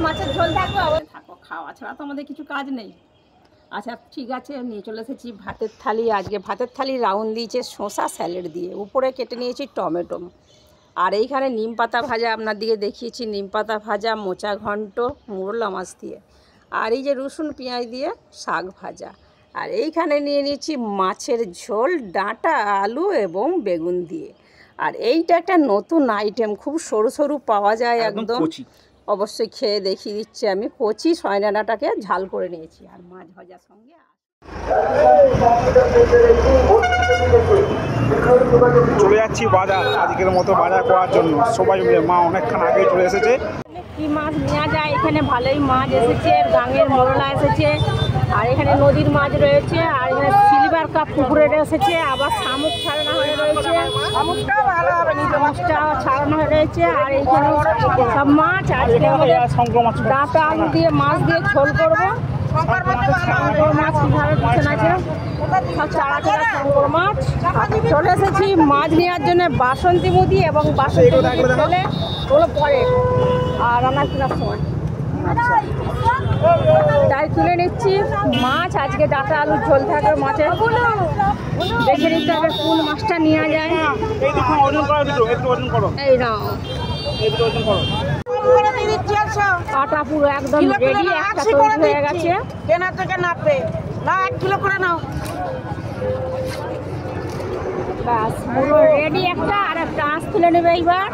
মাছের ঝোল থাকবে থাকো, খাওয়া ছাড়া তো আমাদের কিছু কাজ নেই। আচ্ছা ঠিক আছে, নিয়ে চলে এসেছি ভাতের থালি। আজকে ভাতের থালি রাউন্ড দিয়েছে শসা স্যালাড দিয়ে, উপরে কেটে নিয়েছি টমেটো। আর এইখানে নিম পাতা ভাজা আপনার দিকে দেখিয়েছি, নিম পাতা ভাজা, মোচা ঘন্ট মোরলা মাছ দিয়ে, আর এই যে রসুন পেঁয়াজ দিয়ে শাক ভাজা। আর এইখানে নিয়ে নিয়েছি মাছের ঝোল, ডাঁটা আলু এবং বেগুন দিয়ে। আর এইটা একটা নতুন আইটেম, খুব সরু সরু পাওয়া যায় একদম। অবশ্যই খেয়ে দেখিয়ে দিচ্ছি আমি। কচি সয়না ডাঁটাকে ঝাল করে নিয়েছি আর মাছ ভাজার সঙ্গে। চলে যাচ্ছি বাজার, আজকের মতো বাজার করার জন্য সবাই মিলে। মা অনেকক্ষণ আগে চলে এসেছে। কি মাছ নেওয়া যায়, এখানে ভালোই মাছ এসেছে, গাঙের মোরলা এসেছে, আর এখানে নদীর মাছ রয়েছে, আর এখানে সিলভার কাপ পুকুরের এসেছে, আবার শামুক ছাড়ানো হয়ে রয়েছে, শামুকটাও ছাড়ানো হয়ে রয়েছে। আর এইখানে সব মাছ, আজকে আমাদের ডাঁটা আলু দিয়ে মাছ দিয়ে ঝোল করবো। শঙ্কর মাছ কীভাবে পিছনে আছে, সব চারা চারা শঙ্কর মাছ। চলে এসেছি মাছ নেওয়ার জন্য বাসন্তী মুদি এবং বাসন্তী ছেলে ওগুলো পরে আর রান্না কেনার সময় তাই তুলে নিচ্ছি মাছ। আজকে ডাঁটা আলুর ঝোল থাকবে মাছের। দেখে নিতে হবে কোন মাছটা নেওয়া যায়। এই নাও কাটা পুরো একদম রেডি, একটা তৈরি হয়ে গেছে। কেনা থেকে নাপে না, 1 কিলো করে নাও। ব্যাস পুরো রেডি একটা, আর একটা আঁশ তুলে নেবে এইবার।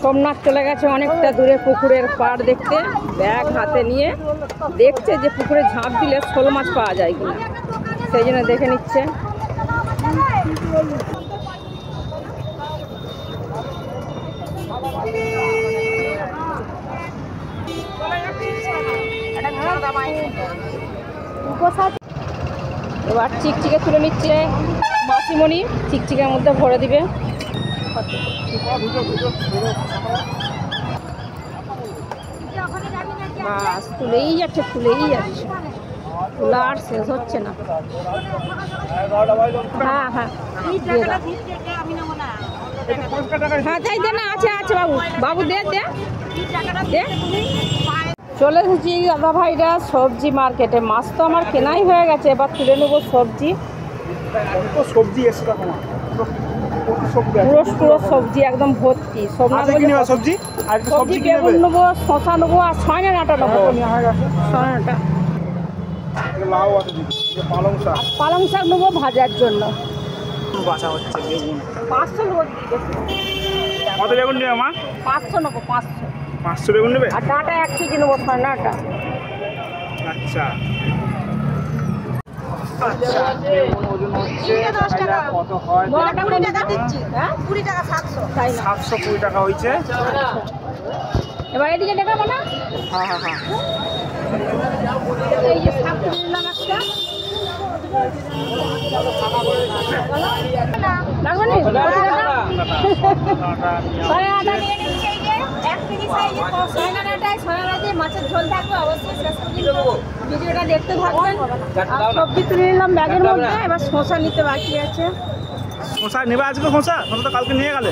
সোমনাথ চলে গেছে অনেকটা দূরে পুকুরের পাড় দেখতে, ব্যাগ হাতে নিয়ে দেখছে যে পুকুরে ঝাঁপ দিলে শোল মাছ পাওয়া যায় কিনা, সেই জন্য দেখে নিচ্ছে। এবার চিকচিকে তুলে নিচ্ছে মাসিমণি, চিকচিকের মধ্যে ভরে দিবে। বাস তুলেই যাচ্ছে, তুলেই যাচ্ছে, তোলা আর শেষ হচ্ছে না। হ্যাঁ হ্যাঁ হ্যাঁ তাই দে না, আছে আছে বাবু, বাবু দে দে দে। চলে এসেছি দাদা ভাইরা সবজি মার্কেটে। মাছ তো আমার কেনাই হয়ে গেছে, এবার তুলে নেবো সবজি। সবজি এসে পুরো পুরো সবজি একদম ভর্তি। সবজি সবজি বেগুন নেবো, শশা নেবো, আর সয়না ডাঁটা নেবো। সয়না ডাঁটা, পালং শাক নেবো ভাজার জন্য। 500 নেবো। কত বেগুন নেবে মা? 500 নেবো, 500 বেগুন নেবে। আর ডাঁটা 1 কেজি নেবো, সয়না ডাঁটা। আচ্ছা বেগুন ওজন হচ্ছে কত হয়? 20 টাকা দিচ্ছি। হ্যাঁ 20 টাকা 700, তাই না? 720 টাকা হয়েছে। এবার এদিকে দেখাবো না? হ্যাঁ হ্যাঁ হ্যাঁ, এই যে শাক তুলে নিলাম একটা। লাগবে না? মাছের ঝোল থাকবে, অবশ্যই ভিডিওটা দেখতে থাকবেন। সবজি তুলে নিলাম ব্যাগের মধ্যে, এবার শসা নিতে বাকি আছে। শসা নেবে আজকে? শসা তো কালকে নিয়ে গেলে।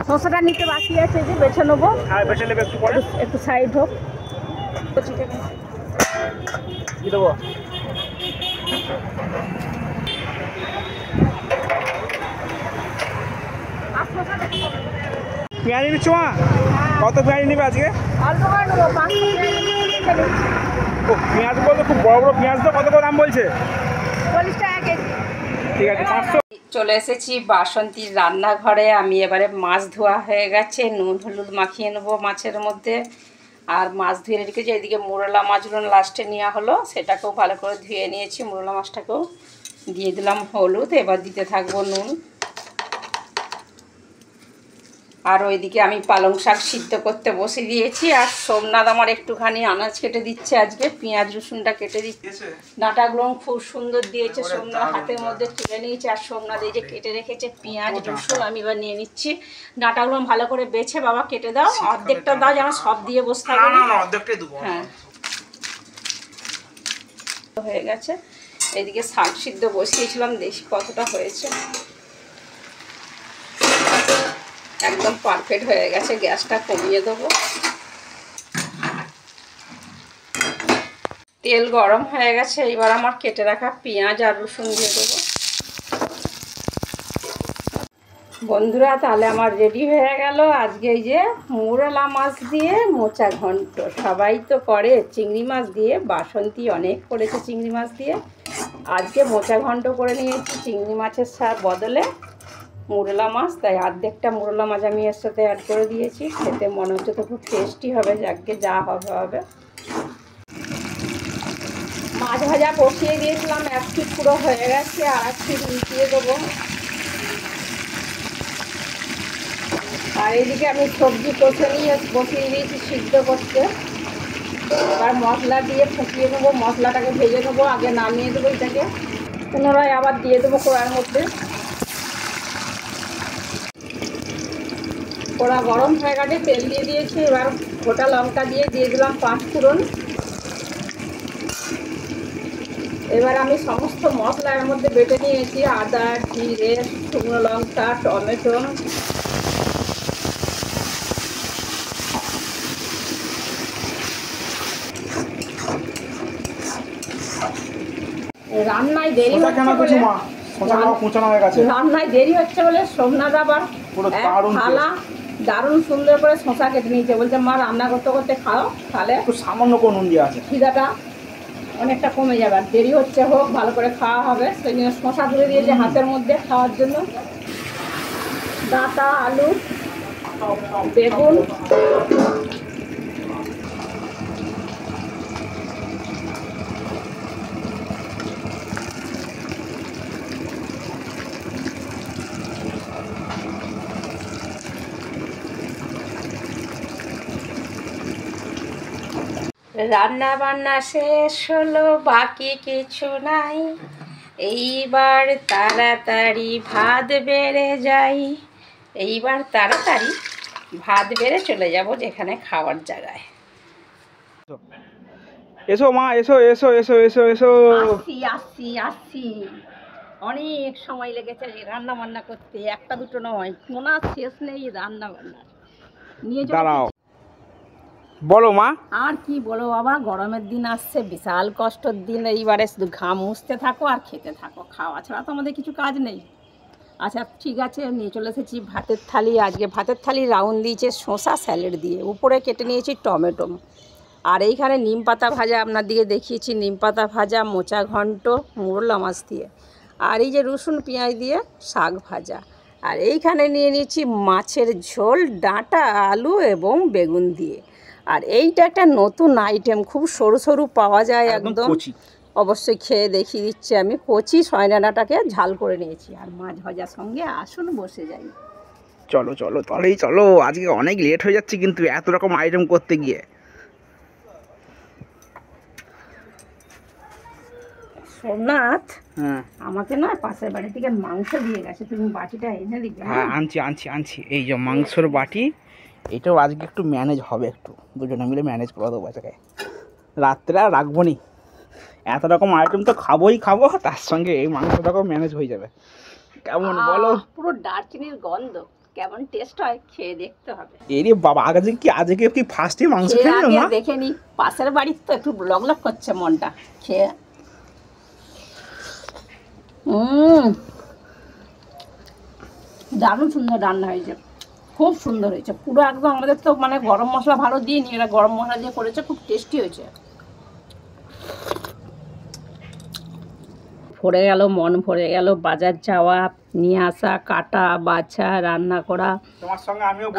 শসাটা নিতে বাকি আছে, যে বেছে নেবো। হ্যাঁ বেছে নেবে, একটু পরে একটু সাইড হোক। কি দেবো? পেঁয়াজ নিচ্ছ মা? কত পেঁয়াজ নেবে আজকে? পেঁয়াজ বলতে খুব বড় বড় পেঁয়াজ, তো কত করে দাম বলছে? 40 টাকা কেজি। ঠিক আছে 500। চলে এসেছি বাসন্তীর রান্নাঘরে। আমি এবারে মাছ ধোয়া হয়ে গেছে, নুন হলুদ মাখিয়ে নেবো মাছের মধ্যে। আর মাছ ধুয়ে রেখেছি, এদিকে মোরলা মাছগুলো লাস্টে নেওয়া হলো, সেটাকেও ভালো করে ধুয়ে নিয়েছি। মোরলা মাছটাকেও দিয়ে দিলাম হলুদ, এবার দিতে থাকবো নুন। আর ওইদিকে আমি পালং শাক সিদ্ধ করতে বসে দিয়েছি। আর সোমনাথ আমার একটুখানি আনাজ কেটে দিচ্ছে, আজকে পেঁয়াজ রসুনটা কেটে দিচ্ছে। ডাঁটাগুলো খুব সুন্দর দিয়েছে, সোমনাথ হাতের মধ্যে তুলে নিয়েছে। আর সোমনাথ এই যে কেটে রেখেছে পেঁয়াজ রসুন, আমি এবার নিয়ে নিচ্ছি। ডাঁটাগুলো ভালো করে বেছে বাবা কেটে দাও, অর্ধেকটা দাও যেন সব দিয়ে বসে থাকবে না। হ্যাঁ হয়ে গেছে। এদিকে শাক সিদ্ধ বসিয়েছিলাম, দেখি কতটা হয়েছে। একদম পারফেক্ট হয়ে গেছে, গ্যাসটা কমিয়ে দেবো। তেল গরম হয়ে গেছে, এবার আমার কেটে রাখা পেঁয়াজ আর রসুন দিয়ে দেবো। বন্ধুরা তাহলে আমার রেডি হয়ে গেল আজকে এই যে মোরলা মাছ দিয়ে মোচা ঘন্ট। সবাই তো করে চিংড়ি মাছ দিয়ে, বাসন্তী অনেক করেছে চিংড়ি মাছ দিয়ে। আজকে মোচা ঘন্ট করে নিয়েছি চিংড়ি মাছের বদলে মোরলা মাছ, তাই অর্ধেকটা মোরলা মাছ আমি এর সাথে অ্যাড করে দিয়েছি। খেতে মনে হচ্ছে তো খুব টেস্টি হবে, যাকে যা হবে হবে। মাছ ভাজা বসিয়ে দিয়েছিলাম, এক ফিট পুরো হয়ে গেছে, আর এক ফিট উল্টিয়ে দেবো। আর এইদিকে আমি সবজি কষে নিয়ে বসিয়ে দিয়েছি সিদ্ধ করতে। এবার মশলা দিয়ে ফুটিয়ে নেবো, মশলাটাকে ভেজে নেবো, আগে নামিয়ে দেবো এটাকে, পুনরায় আবার দিয়ে দেবো কড়ার মধ্যে। কড়া গরম হয়ে গেছে, তেল দিয়ে দিয়েছি। এবার গোটা লঙ্কা দিয়ে দিলাম 5 ফোড়ন। এবার আমি সমস্ত মশলা এর মধ্যে বেটে নিয়েছি, আদা, জিরে, শুকনো লঙ্কা, টমেটো। রান্নায় দেরি হচ্ছে বলে সোমনাথ আবার থালা দারুণ সুন্দর করে শশা কেটে নিয়েছে। বলছে মা রান্না করতে করতে খাও, তাহলে সামান্য কোন নুন দিয়ে আছে, খিদাটা অনেকটা কমে যাবে। আর দেরি হচ্ছে, হোক ভালো করে খাওয়া হবে, সেই জন্য শশা তুলে দিয়েছে হাতের মধ্যে খাওয়ার জন্য। ডাঁটা, আলু, বেগুন, রান্না বান্না শেষ হলো, বাকি কিছু নাই। এইবার তাড়াতাড়ি ভাত বেড়ে যাই। এইবার তাড়াতাড়ি ভাত বেড়ে চলে যাব যেখানে খাওয়ার জায়গায়। এসো মা, এসো এসো এসো এসো এসো। আসছি আসছি আসছি। অনেক সময় লেগেছে রান্না বান্না করতে, একটা দুটো নয়, কোনো শেষ নেই রান্না বান্না নিয়ে। দাঁড়াও, বলো মা। আর কি বলো বাবা, গরমের দিন আসছে, বিশাল কষ্টের দিন। এইবারে শুধু ঘাম মুছতে থাকো আর খেতে থাকো, খাওয়া ছাড়া তো আমাদের কিছু কাজ নেই। আচ্ছা ঠিক আছে, নিয়ে চলে এসেছি ভাতের থালি। আজকে ভাতের থালি রাউন্ড দিয়েছে শসা স্যালাড দিয়ে, উপরে কেটে নিয়েছি টমেটো। আর এইখানে নিম পাতা ভাজা, আপনার দিকে দেখিয়েছি নিম পাতা ভাজা, মোচা ঘন্ট মোরলা মাছ দিয়ে। আর এই যে রসুন পেঁয়াজ দিয়ে শাক ভাজা। আর এইখানে নিয়ে নিয়েছি মাছের ঝোল, ডাঁটা, আলু এবং বেগুন দিয়ে। আর এইটা একটা নতুন আইটেম, খুব সরু সরু পাওয়া যায় একদম। অবশ্যই খেয়ে দেখিয়ে দিচ্ছি আমি। কচি সয়না ডাঁটাকে ঝাল করে নিয়েছি, আর মাছ ভাজার সঙ্গে আসুন বসে যাই। চলো চলো তাহলেই চলো, আজকে অনেক লেট হয়ে যাচ্ছে কিন্তু এত রকম আইটেম করতে গিয়ে। সোমনাথ, আমাকে না পাশের বাড়ি থেকে মাংস দিয়ে গেছে, তুমি বাটিটা এনে দিবে। হ্যাঁ আনছি আনছি আনছি, এই যে মাংসর বাটি। এটাও আজকে একটু ম্যানেজ হবে, একটু দুজনে মিলে ম্যানেজ করে দেবো আজকে। রাত্রে আর রাখবো নি, এত রকম আইটেম তো খাবোই খাবো, তার সঙ্গে এই মাংসটাকেও ম্যানেজ হয়ে যাবে। কেমন বলো? পুরো দারচিনির গন্ধ, কেমন টেস্ট হয় খেয়ে দেখতে হবে। এরে বাবা, আজকে কি ফার্স্টে মাংস খেলে মা? দেখে নি, পাশের বাড়ির তো একটু লগ লগ করছে মনটা খেয়ে। দারুণ সুন্দর রান্না হয়েছে, খুব সুন্দর হয়েছে পুরো একদম। আমাদের তো মানে গরম মশলা ভালো দিইনি, এরা গরম মশলা দিয়ে করেছে, খুব টেস্টি হয়েছে। ভরে গেল, মন ভরে গেল। বাজার যাওয়া, নিয়ে আসা, কাটা, বাছা, রান্না করা,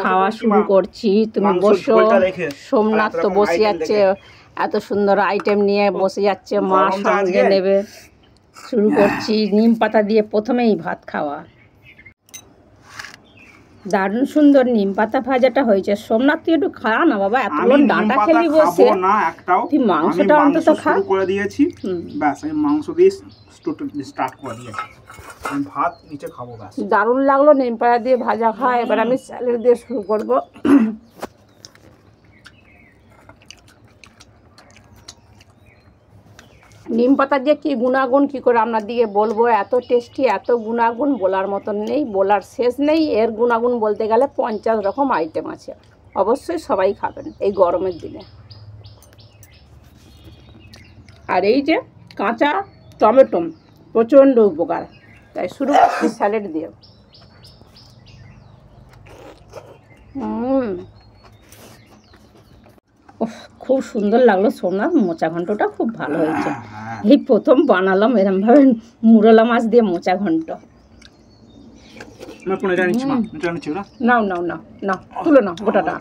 খাওয়া শুরু করছি। তুমি বসো। সোমনাথ তো বসে যাচ্ছে, এত সুন্দর আইটেম নিয়ে বসে যাচ্ছে, মা সঙ্গে নেবে। শুরু করছি নিম পাতা দিয়ে প্রথমেই ভাত খাওয়া। দারুণ সুন্দর নিম পাতা ভাজাটা হয়েছে। সোমনাথ তুই একটু খা না বাবা, এতগুলো আমি নিম ডাঁটা পাতা খেলি বসে। খাবো না একটাও, তুই আমি মাংসটা মাংস অন্তত খা। শুরু করে দিয়েছি, ব্যাস আমি মাংস দিয়ে স্টার্ট করে দিয়েছি, আমি ভাত নিচে খাবো ব্যাস। দারুণ লাগলো নিম পাতা দিয়ে ভাজা খা। এবার আমি স্যালাড দিয়ে শুরু করব। নিম পাতা দিয়ে কি গুণাগুণ কি করে আপনার দিকে বলবো, এত টেস্টি, এত গুণাগুণ বলার মতন নেই, বলার শেষ নেই। এর গুণাগুণ বলতে গেলে 50 রকম আইটেম আছে। অবশ্যই সবাই খাবেন এই গরমের দিনে। আর এই যে কাঁচা টমেটো প্রচণ্ড উপকার, তাই শুরু করছি স্যালাড দিয়ে। খুব সুন্দর লাগলো সোমনাথ, মোচা ঘন্টটা খুব ভালো হয়েছে। এই প্রথম বানালাম এরমভাবে মুরলা মাছ দিয়ে মোচা ঘন্ট। নাও নাও নাও নাও, তুলে নাও গোটাটা।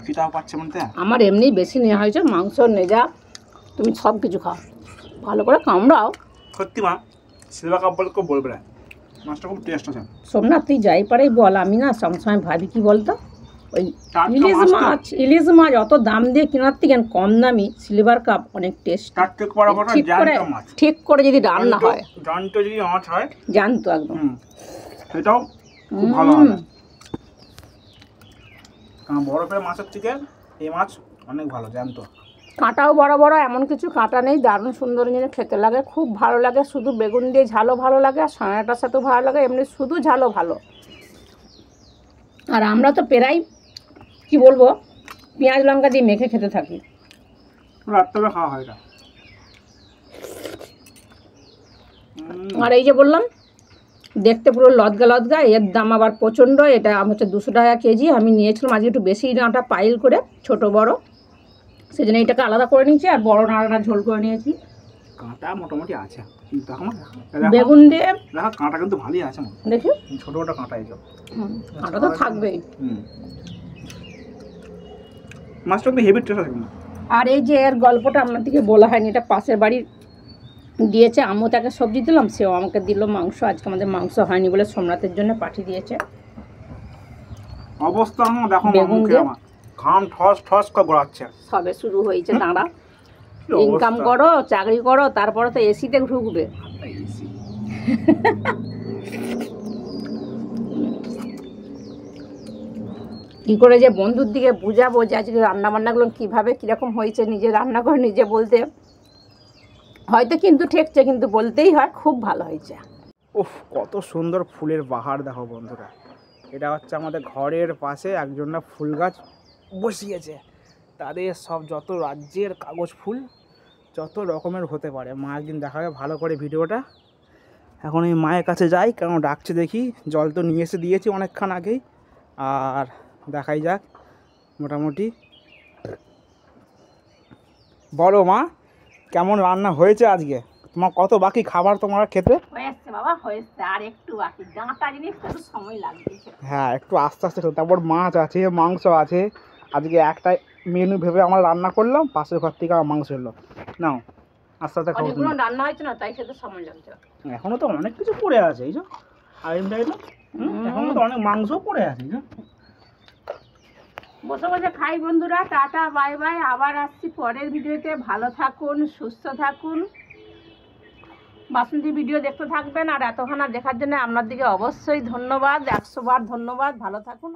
আমার এমনি বেশি নেওয়া হয়েছে, মাংস নেজা তুমি সব কিছু খাও, ভালো করে কামড়াও। সত্যি মা, সিলভা কাপ বলে কেউ বলবে না, মাছটা খুব টেস্ট আছে। সোমনাথ তুই যাই পারেই বল, আমি না সবসময় ভাবি কি বলতো, ওই ইলিশ মাছ অত দাম দিয়ে কেনার থেকে কম দামি সিলভার কাপ অনেক টেস্ট। ঠিক করে যদি রান্না হয়, জানতো যদি মাছ হয়, জানতো একদম, সেটাও খুব ভালো হবে। কারণ বরফের মাছের থেকে এই মাছ অনেক ভালো, জানতো। কাঁটাও বড় বড়, এমন কিছু কাঁটা নেই, দারুণ সুন্দর জিনিস, খেতে লাগে, খুব ভালো লাগে। শুধু বেগুন দিয়ে ঝালও ভালো লাগে, আর সানাটার সাথেও ভালো লাগে, এমনি শুধু ঝালও ভালো। আর আমরা তো প্রায় কি বলবো পেঁয়াজ লঙ্কা দিয়ে মেখে খেতে থাকি, রাত্রে খাওয়া হয় না। আর এই যে বললাম দেখতে পুরো লদগা লদগা, এর দাম আবার প্রচণ্ড। এটা হচ্ছে 200 টাকা কেজি। আমি নিয়েছিলাম আজকে একটু বেশি ডাঁটা পাইল করে, ছোট বড়, সেজন্য এইটাকে আলাদা করে নিয়েছি, আর বড় নাড়াটা ঝোল করে নিয়েছি। কাঁটা মোটামুটি আছে, বেগুন দিয়ে দেখো কাঁটা কিন্তু ভালোই আছে, দেখি ছোট ছোট কাঁটা, এইসব কাঁটা তো থাকবেই। মাছটা কিন্তু হেভি টেস্ট আছে। আর এই যে এর গল্পটা আপনাদেরকে বলা হয়নি, এটা পাশের বাড়ির দিয়েছে, আমিও তাকে সবজি দিলাম, সেও আমাকে দিল মাংস। আজকে আমাদের মাংস হয়নি বলে সোমনাথের জন্য পাঠিয়ে দিয়েছে। অবস্থা দেখো, বেগুন দিয়ে ঘাম ঠস ঠস করে গড়াচ্ছে। সবে শুরু হয়েছে, দাঁড়া, ইনকাম করো, চাকরি করো, তারপরে তো এসিতে ঢুকবে। কী করে যে বন্ধুর দিকে বুঝাবো যে আজকে রান্নাবান্নাগুলো কীভাবে কীরকম হয়েছে, নিজে রান্না করে নিজে বলতে হয়তো কিন্তু ঠেকছে, কিন্তু বলতেই হয় খুব ভালো হয়েছে। উফ, কত সুন্দর ফুলের বাহার দেখো বন্ধুরা। এটা হচ্ছে আমাদের ঘরের পাশে একজনরা ফুল গাছ বসিয়েছে, তাদের সব যত রাজ্যের কাগজ ফুল যত রকমের হতে পারে। মা একদিন দেখাবে ভালো করে ভিডিওটা। এখন আমি মায়ের কাছে যাই, কারণ ডাকছে, দেখি। জল তো নিয়ে এসে দিয়েছি অনেকক্ষণ আগেই, আর দেখাই যাক। মোটামুটি বলো মা, কেমন রান্না হয়েছে আজকে? তোমার কত বাকি খাবার তোমার খেতে? হয়েছে বাবা, হয়েছে, আর একটু বাকি, ডাঁটা জিনিস একটু সময় লাগবে। হ্যাঁ, একটু আস্তে আস্তে খেতে। তারপর মাছ আছে, মাংস আছে। আজকে একটা মেনু ভেবে আমরা রান্না করলাম, পাশের ঘর থেকে আমার মাংস এলো। নাও আস্তে আস্তে খাবো। অনেকগুলো রান্না হয়েছে না, তাই খেতে সময় লাগছে। এখনো তো অনেক কিছু পড়ে আছে, এই যে এখনো তো অনেক মাংস পড়ে আছে। বসে বসে খাই বন্ধুরা। টাটা, বাই বাই, আবার আসছি পরের ভিডিওতে। ভালো থাকুন, সুস্থ থাকুন, বাসন্তী ভিডিও দেখতে থাকবেন। আর এতক্ষণ দেখার জন্য আপনার দিকে অবশ্যই ধন্যবাদ, 100 বার ধন্যবাদ। ভালো থাকুন।